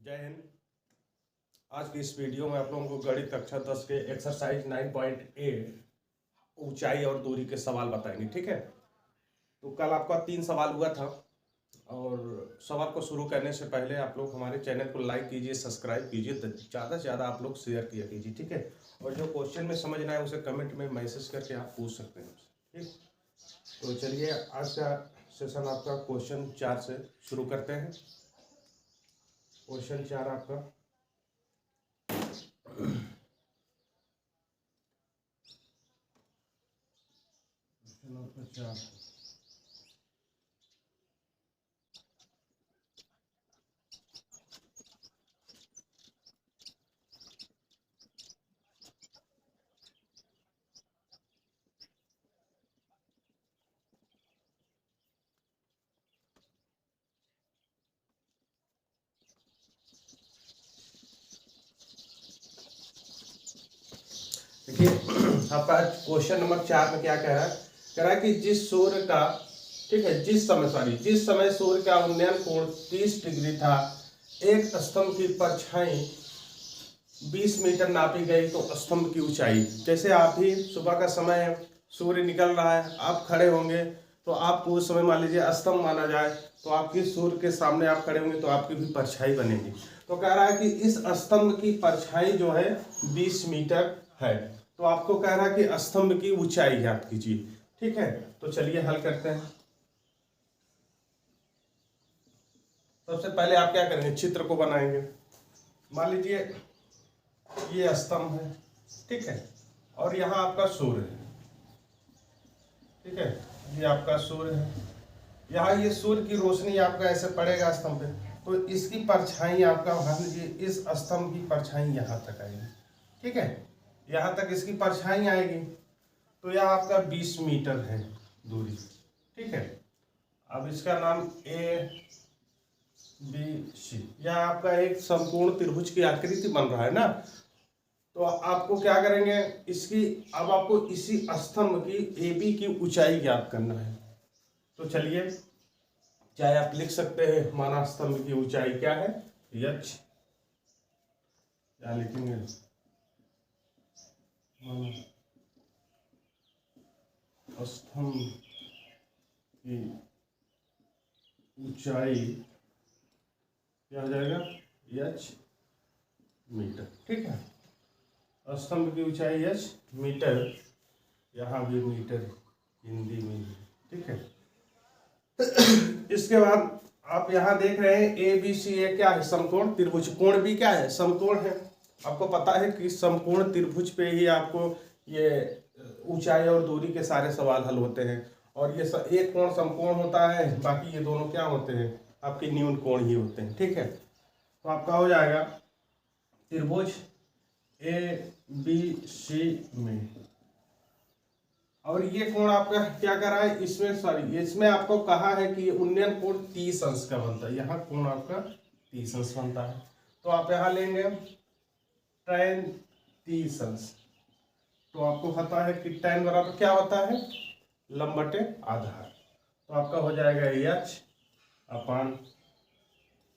जय हिंद। आज की इस वीडियो में आप लोगों को गणित कक्षा 10 के एक्सरसाइज 9.8 ऊंचाई और दूरी के सवाल बताएंगे। ठीक है, तो कल आपका 3 सवाल हुआ था और सवाल को शुरू करने से पहले आप लोग हमारे चैनल को लाइक कीजिए, सब्सक्राइब कीजिए, ज़्यादा से ज़्यादा आप लोग शेयर किया कीजिए। ठीक है, और जो क्वेश्चन में समझना है उसे कमेंट में मैसेज करके आप पूछ सकते हैं हमसे। ठीक, तो चलिए आज का सेशन आपका क्वेश्चन 4 से शुरू करते हैं। क्वेश्चन 4 आपका क्वेश्चन 4 देखिए, आपका क्वेश्चन नंबर 4 में क्या कह रहा है कि जिस सूर्य का, ठीक है, जिस समय सूर्य का उन्नयन कोण 30 डिग्री था, एक स्तंभ की परछाई 20 मीटर नापी गई, तो स्तंभ की ऊंचाई। जैसे आप ही सुबह का समय है, सूर्य निकल रहा है, आप खड़े होंगे तो आपको उस समय मान लीजिए स्तंभ माना जाए, तो आपकी सूर्य के सामने आप खड़े होंगे तो आपकी भी परछाई बनेगी। तो कह रहा है कि इस स्तंभ की परछाई जो है 20 मीटर है, तो आपको कह रहा है कि स्तंभ की ऊंचाई ज्ञात कीजिए। ठीक है, तो चलिए हल करते हैं। सबसे पहले आप क्या करेंगे, चित्र को बनाएंगे। मान लीजिए ये स्तंभ है, ठीक है, और यहाँ आपका सूर्य है। ठीक है, ये आपका सूर्य है, यहाँ ये सूर्य की रोशनी आपका ऐसे पड़ेगा स्तंभ पे, तो इसकी परछाई आपका मान लीजिए इस स्तंभ की परछाई यहाँ तक आएगी। ठीक है, यहाँ तक इसकी परछाई आएगी, तो यह आपका 20 मीटर है दूरी। ठीक है, अब इसका नाम ए बी सी, यह आपका एक संपूर्ण त्रिभुज की आकृति बन रहा है ना। तो आपको क्या करेंगे, इसकी अब आपको इसी स्तंभ की ए बी की ऊंचाई ज्ञात करना है। तो चलिए, चाहे आप लिख सकते हैं हमारा स्तंभ की ऊंचाई क्या है, एच। क्या लिखेंगे, स्तंभ की ऊंचाई क्या हो जाएगा, एच मीटर। ठीक है, स्तंभ की ऊंचाई एच मीटर, यहाँ भी मीटर हिंदी में। ठीक है, इसके बाद आप यहाँ देख रहे हैं ए बी सी, ए क्या है, समकोण त्रिभुज। कोण भी क्या है, समकोण है। आपको पता है कि समकोण त्रिभुज पे ही आपको ये ऊंचाई और दूरी के सारे सवाल हल होते हैं। और ये एक कोण समकोण होता है, बाकी ये दोनों क्या होते हैं, आपके न्यून कोण ही होते हैं। ठीक है, तो आपका हो जाएगा त्रिभुज ए बी सी में, और ये कोण आपका क्या कर रहा है, इसमें आपको कहा है कि उन्नयन कोण 30 अंश का बनता है। यहाँ कोण आपका 30 अंश बनता है, तो आप यहाँ लेंगे tan 30 अंश। तो आपको पता है कि tan बराबर क्या होता है, लंब बटे आधार। तो आपका हो जाएगा h अपान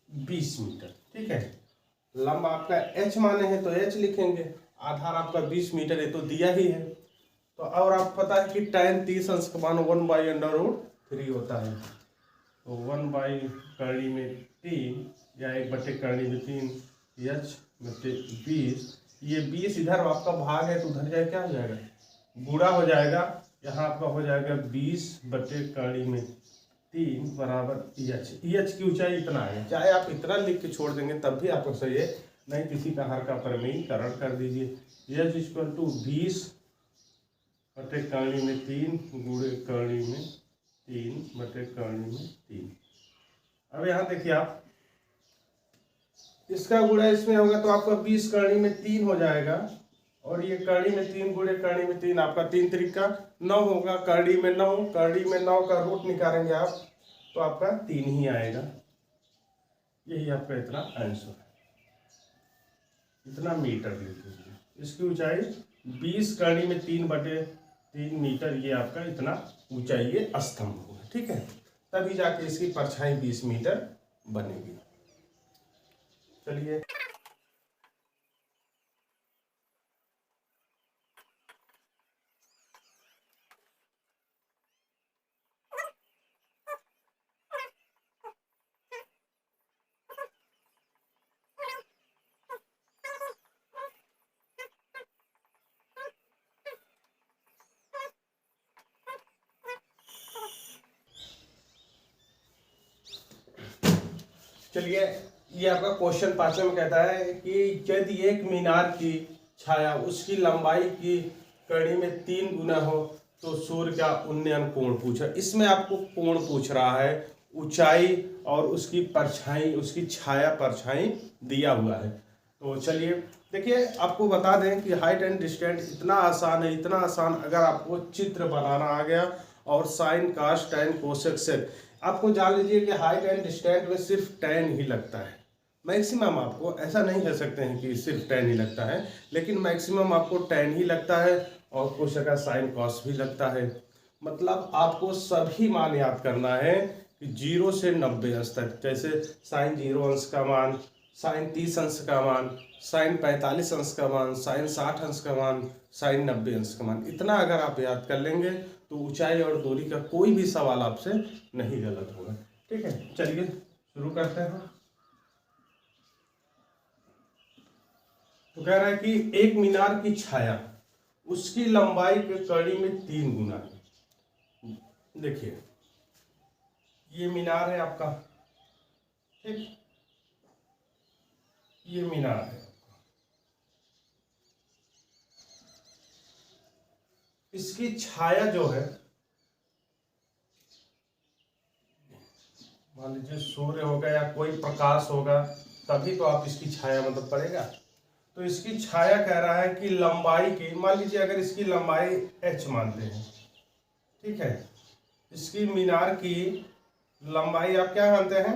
20 मीटर। ठीक है, लंब आपका h माने हैं तो h लिखेंगे, आधार आपका 20 मीटर, ये तो दिया ही है। तो और आप पता है कि tan 30 अंश का मान 1/√3 होता है। तो 1 करणी में 3 या 1/करणी में 3 h बटे 20। ये 20 इधर आपका भाग है तो उधर जाए क्या हो जाएगा, गुणा हो जाएगा। यहाँ आपका हो जाएगा 20/करणी में 3 बराबर एच की ऊंचाई इतना है। चाहे आप इतना लिख के छोड़ देंगे तब भी आपको सही है, नहीं किसी का हर का प्रमेयीकरण कर दीजिए। एच इक्वल टू 20/करणी में 3 गुणे करणी में 3/करणी में 3। अब यहाँ देखिए आप, इसका गुणा इसमें होगा तो आपका 20 करणी में 3 हो जाएगा, और ये करणी में 3 गुणे करणी में 3, आपका 3 त्रिका 9 होगा। करणी में 9, करणी में 9 का रूट निकालेंगे आप तो आपका 3 ही आएगा। यही आपका इतना आंसर है, इतना मीटर लिख लीजिए। इसकी ऊंचाई 20 करणी में 3/3 मीटर, ये आपका इतना ऊंचाई ये स्तंभ होगा। ठीक है, तभी जाके इसकी परछाई 20 मीटर बनेगी। चलिए चलिए ये आपका क्वेश्चन 5 में कहता है कि यदि एक मीनार की छाया उसकी लंबाई की कड़ी में 3 गुना हो तो सूर्य का उन्नयन कोण पूछा। इसमें आपको कोण पूछ रहा है, ऊंचाई और उसकी परछाई, उसकी छाया परछाई दिया हुआ है। तो चलिए देखिए, आपको बता दें कि हाइट एंड डिस्टेंस इतना आसान है, इतना आसान। अगर आपको चित्र बनाना आ गया और साइन कास टैन कोसेक सेक, आपको जान लीजिए कि हाइट एंड डिस्टेंस में सिर्फ टैन ही लगता है मैक्सिमम। आपको ऐसा नहीं कह सकते हैं कि सिर्फ टैन ही लगता है, लेकिन मैक्सिमम आपको टैन ही लगता है और कुछ जगह साइन कॉस भी लगता है। मतलब आपको सभी मान याद करना है कि 0 से 90 अंश तक, जैसे साइन 0 अंश का मान, साइन 30 अंश का मान, साइन 45 अंश का मान, साइन 60 अंश का मान, साइन 90 अंश का मान। इतना अगर आप याद कर लेंगे तो ऊंचाई और दूरी का कोई भी सवाल आपसे नहीं गलत होगा। ठीक है, चलिए शुरू करते हैं। तो कह रहा है कि एक मीनार की छाया उसकी लंबाई के कड़ी में 3 गुना है। देखिए ये मीनार है आपका, ठीक, ये मीनार है। इसकी छाया जो है, मान लीजिए सूर्य होगा या कोई प्रकाश होगा तभी तो आप इसकी छाया मतलब पड़ेगा। तो इसकी छाया कह रहा है कि लंबाई की, मान लीजिए अगर इसकी लंबाई h मानते हैं, ठीक है, इसकी मीनार की लंबाई आप क्या मानते हैं,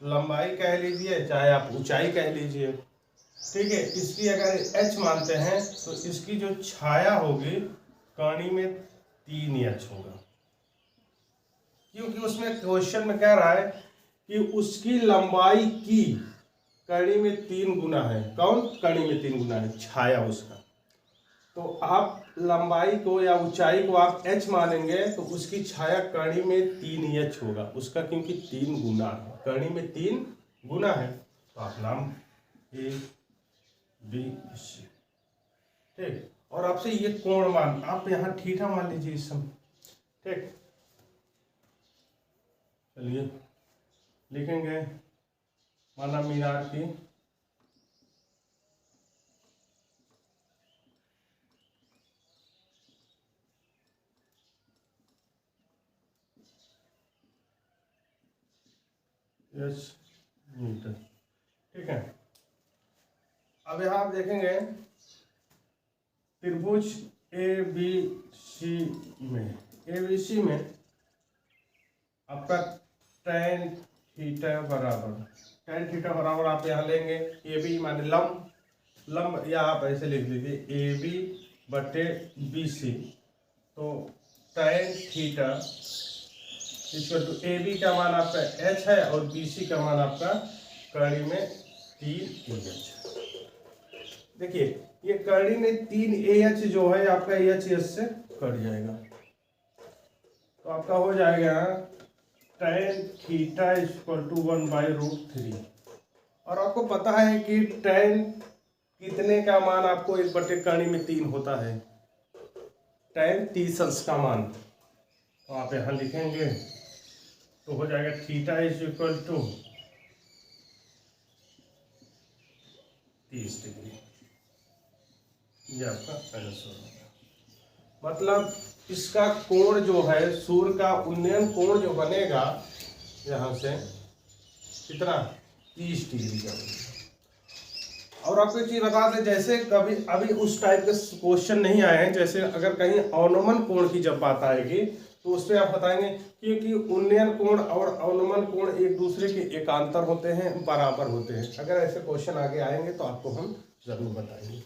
लंबाई कह लीजिए चाहे आप ऊंचाई कह लीजिए, ठीक है। इसकी अगर h मानते हैं तो इसकी जो छाया होगी कणी में 3h होगा, क्योंकि उसमें क्वेश्चन में कह रहा है कि उसकी लंबाई की कड़ी में 3 गुना है। कौन कड़ी में 3 गुना है? छाया उसका। तो आप लंबाई को या ऊंचाई को आप h मानेंगे तो उसकी छाया कड़ी में 3h होगा उसका, क्योंकि 3 गुना है, कड़ी में 3 गुना है। तो आप नाम A B C, ठीक। और आपसे ये कोण मान, आप यहाँ थीटा मान लीजिए इस समय, ठीक। चलिए लिखेंगे, माना मीनार की h मीटर, ठीक है। अब यहाँ आप देखेंगे त्रिभुज ABC में, ABC में आपका tan थीटा बराबर आप यहाँ लेंगे AB माने लंब या आप ऐसे लिख लीजिए AB बटे BC। तो tan theta equal to AB का मान आपका h है और BC का मान आपका कड़ी में 3AH। देखिए ये कड़ी में 3AH जो है आपका AH से कट जाएगा, तो आपका हो जाएगा tan थीटा इक्वल टू 1/√3। और आपको पता है कि tan कितने का मान आपको 1/3 होता है, tan 30 अंश का मान। तो आप यहाँ लिखेंगे तो हो जाएगा थीटा इक्वल टू 30 डिग्री। ये आपका आंसर होगा। मतलब इसका कोण जो है, सूर्य का उन्नयन कोण जो बनेगा यहाँ से कितना, 30 डिग्री का बनेगा। और आपको एक चीज बता दें, जैसे कभी अभी उस टाइप के क्वेश्चन नहीं आए हैं, जैसे अगर कहीं अवनमन कोण की जब बात आएगी तो उस पर आप बताएंगे, क्योंकि उन्नयन कोण और अवनमन कोण एक दूसरे के एकांतर होते हैं, बराबर होते हैं। अगर ऐसे क्वेश्चन आगे आएंगे तो आपको हम जरूर बताएंगे।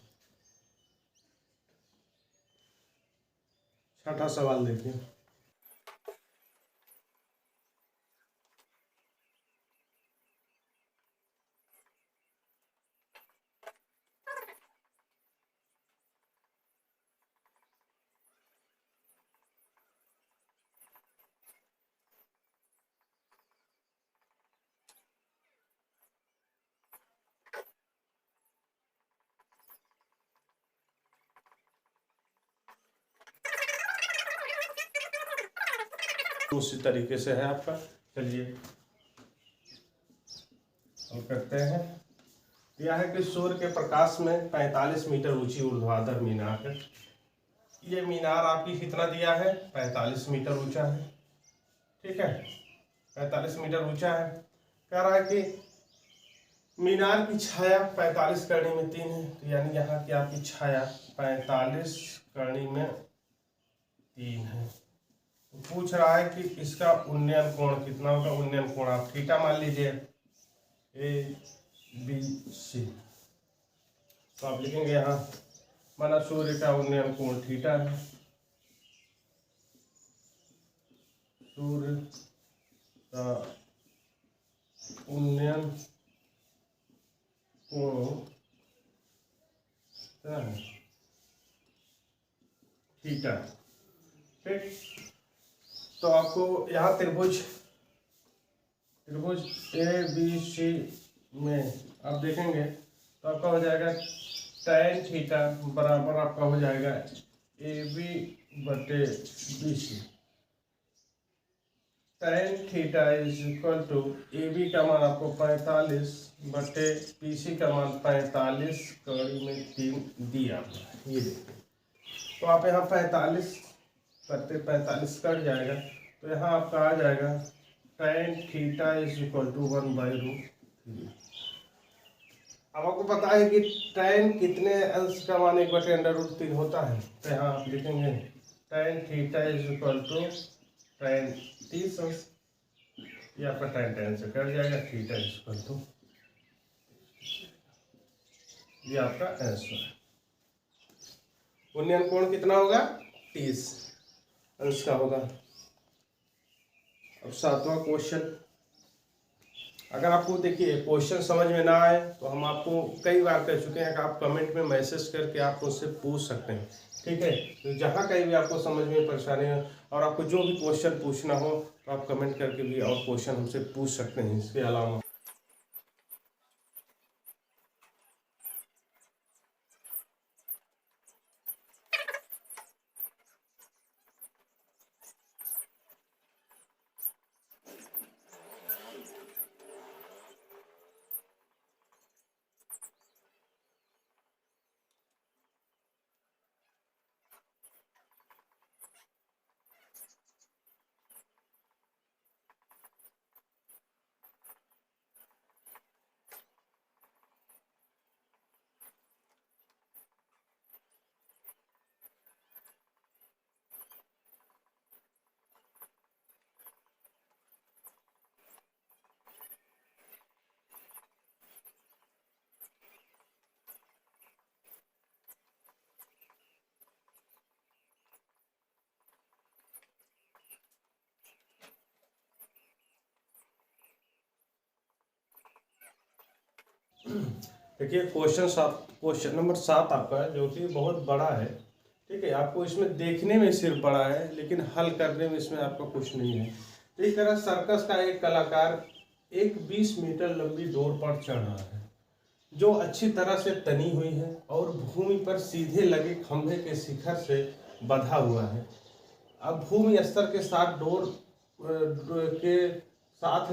छठा सवाल देखिए, उसी तरीके से है आपका। चलिए और करते हैं। यह है कि सूर्य के प्रकाश में 45 मीटर ऊंची ऊर्ध्वाधर मीनार है। ये मीनार आपकी कितना दिया है, 45 मीटर ऊंचा है। ठीक है, 45 मीटर ऊंचा है। कह रहा है कि मीनार की छाया 45 करनी में 3 है, तो यानी यहाँ की आपकी छाया 45 करनी में 3 है। तो पूछ रहा है कि इसका उन्नयन कोण कितना होगा। उन्नयन कोण आप थीटा मान लीजिए, ABC। तो आप लिखेंगे यहाँ, माना सूर्य का उन्नयन कोण थीटा है। सूर्य का उन्नयन कोण थीटा। ठीक, तो आपको यहाँ त्रिभुज ABC में आप देखेंगे तो आपका हो जाएगा tan थीटा बराबर आपका हो जाएगा AB/BC। tan theta is equal to AB का मान आपको 45/BC का मान 45 कड़ी में 3 दिया। ये देखिए, तो आप यहाँ 45 करते 45 कट जाएगा, तो यहाँ आपका आ जाएगा tan theta is equal to 1/√3। अब आपको पता है कि tan कितने अंश का मान 1/√3 होता है, तो यहाँ आप लिखेंगे tan theta is equal to tan 30 अंश। ये आपका tan से कट जाएगा, थीटा इज इक्वल टू, ये आपका आंसर है। उन्नयन कोण कितना होगा, 30 अंश का होगा। अब 7वां क्वेश्चन। अगर आपको देखिए क्वेश्चन समझ में ना आए तो हम आपको कई बार कह चुके हैं कि आप कमेंट में मैसेज करके आप उससे पूछ सकते हैं। ठीक है, तो जहाँ कहीं भी आपको समझ में परेशानी हो और आपको जो भी क्वेश्चन पूछना हो तो आप कमेंट करके भी और क्वेश्चन हमसे पूछ सकते हैं। इसके अलावा देखिए क्वेश्चन नंबर 7 आपका है, जो कि बहुत बड़ा है। ठीक है, आपको इसमें देखने में सिर्फ बड़ा है लेकिन हल करने में इसमें आपका कुछ नहीं है। तो इस तरह सर्कस का एक कलाकार एक 20 मीटर लंबी डोर पर चढ़ रहा है, जो अच्छी तरह से तनी हुई है और भूमि पर सीधे लगे खंभे के शिखर से बंधा हुआ है। अब भूमि स्तर के साथ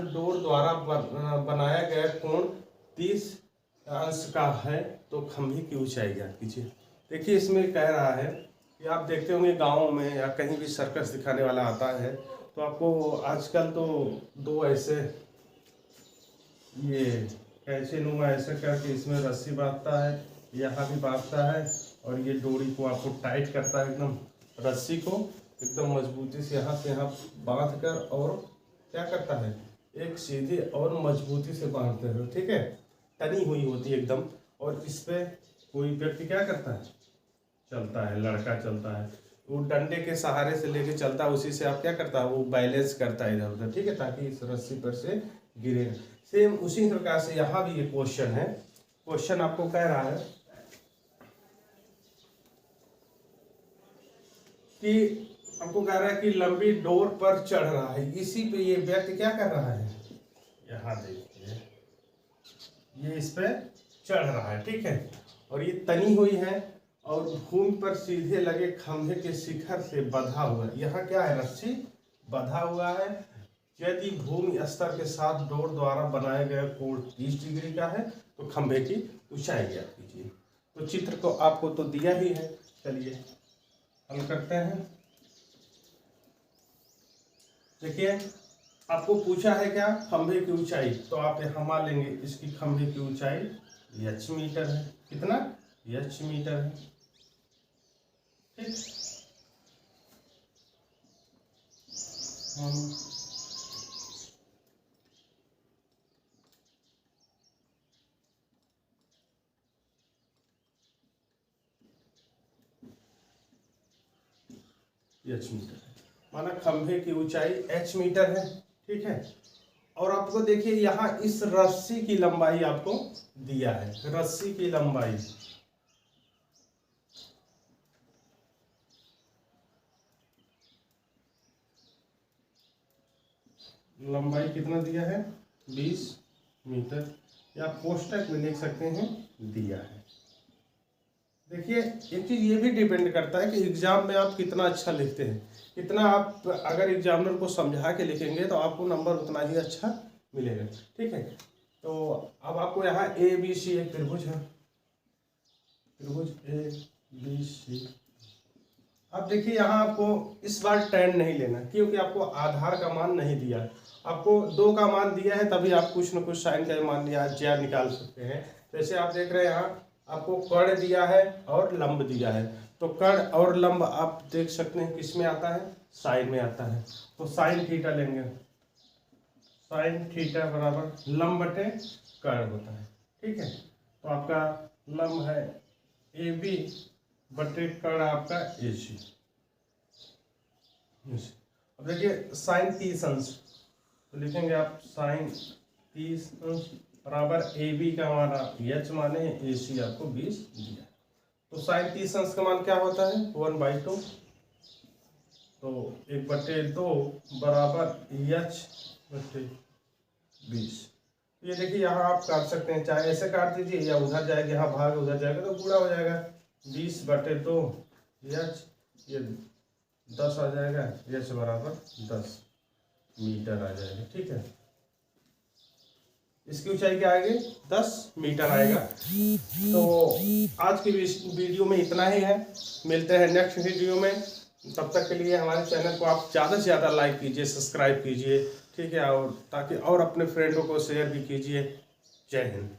डोर द्वारा बनाया गया कोण 30 अंश का है, तो खंभे की ऊंचाई ज्ञात कीजिए। देखिए इसमें कह रहा है कि आप देखते होंगे गाँव में या कहीं भी सर्कस दिखाने वाला आता है तो आपको आजकल तो 2 ऐसे ये कैसे नुमा ऐसे करके इसमें रस्सी बांधता है, यहाँ भी बांधता है और ये डोरी को आपको टाइट करता है, एकदम रस्सी को एकदम मजबूती से यहाँ बांध कर, और क्या करता है एक सीधे और मजबूती से बांधते हैं। ठीक है, तनी हुई होती है एकदम, और इस पे कोई व्यक्ति क्या करता है, चलता है, लड़का चलता है, वो डंडे के सहारे से लेके चलता है, उसी से आप क्या करता है वो बैलेंस करता है इधर उधर। ठीक है, ताकि इस रस्सी पर से गिरे। सेम उसी प्रकार से यहाँ भी ये क्वेश्चन है। क्वेश्चन आपको कह रहा है कि आपको कह रहा है कि लंबी डोर पर चढ़ रहा है, इसी पे ये व्यक्ति क्या कर रहा है, यहाँ देखिए ये इस पे चढ़ रहा है। ठीक है, और ये तनी हुई है और भूमि पर सीधे लगे खंभे के शिखर से बंधा हुआ है। यहाँ क्या है, रस्सी बंधा हुआ है। यदि भूमि स्तर के साथ डोर द्वारा बनाया गया कोण 30 डिग्री का है तो खंभे की ऊंचाई ज्ञात कीजिए। तो चित्र को आपको तो दिया ही है, चलिए हल करते हैं। देखिए आपको पूछा है क्या, खंभे की ऊंचाई, तो आप यहाँ मान लेंगे इसकी खंभे की ऊंचाई h मीटर है। कितना? h मीटर है। ठीक, h मीटर है, माना खंभे की ऊंचाई h मीटर है। ठीक है, और आपको देखिए यहाँ इस रस्सी की लंबाई आपको दिया है, रस्सी की लंबाई कितना दिया है? 20 मीटर, या कोष्टक में लिख सकते हैं दिया है। देखिए एक चीज ये भी डिपेंड करता है कि एग्जाम में आप कितना अच्छा लिखते हैं, कितना आप अगर एग्जामिनर को समझा के लिखेंगे तो आपको नंबर उतना ही अच्छा मिलेगा। ठीक है, तो अब आपको यहाँ ABC एक त्रिभुज है, त्रिभुज ABC। अब देखिए यहाँ आपको इस बार tan नहीं लेना क्योंकि आपको आधार का मान नहीं दिया, आपको 2 का मान दिया है, तभी आप कुछ न कुछ साइन का मान या ज्या निकाल सकते हैं। जैसे आप देख रहे हैं यहाँ आपको कर्ण दिया है और लंब दिया है, तो कर्ण और लंब आप देख सकते हैं किस में आता है? साइन में आता है। तो साइन थीटा लेंगे, साइन थीटा बराबर लंब बटे कर्ण होता है। ठीक है, तो आपका लंब है AB बटे कर्ण आपका AC। अब देखिए साइन 30 अंश, तो लिखेंगे आप साइन 30 अंश बराबर AB का हमारा h माने AC आपको 20 दिया। तो साइन 30 अंश का मान क्या होता है? 1/2, तो 1/2 बराबर h बटे 20। ये देखिए यहाँ आप काट सकते हैं, चाहे ऐसे काट दीजिए या उधर जाएगा, यहाँ भाग उधर जाएगा तो गुणा हो जाएगा। 20/2 h, ये 10 आ जाएगा, h बराबर 10 मीटर आ जाएगा। ठीक है, इसकी ऊंचाई क्या आएगी? 10 मीटर आएगा। तो आज की वीडियो में इतना ही है, मिलते हैं नेक्स्ट वीडियो में। तब तक के लिए हमारे चैनल को आप ज़्यादा से ज़्यादा लाइक कीजिए, सब्सक्राइब कीजिए। ठीक है, और ताकि और अपने फ्रेंडों को शेयर भी कीजिए। जय हिंद।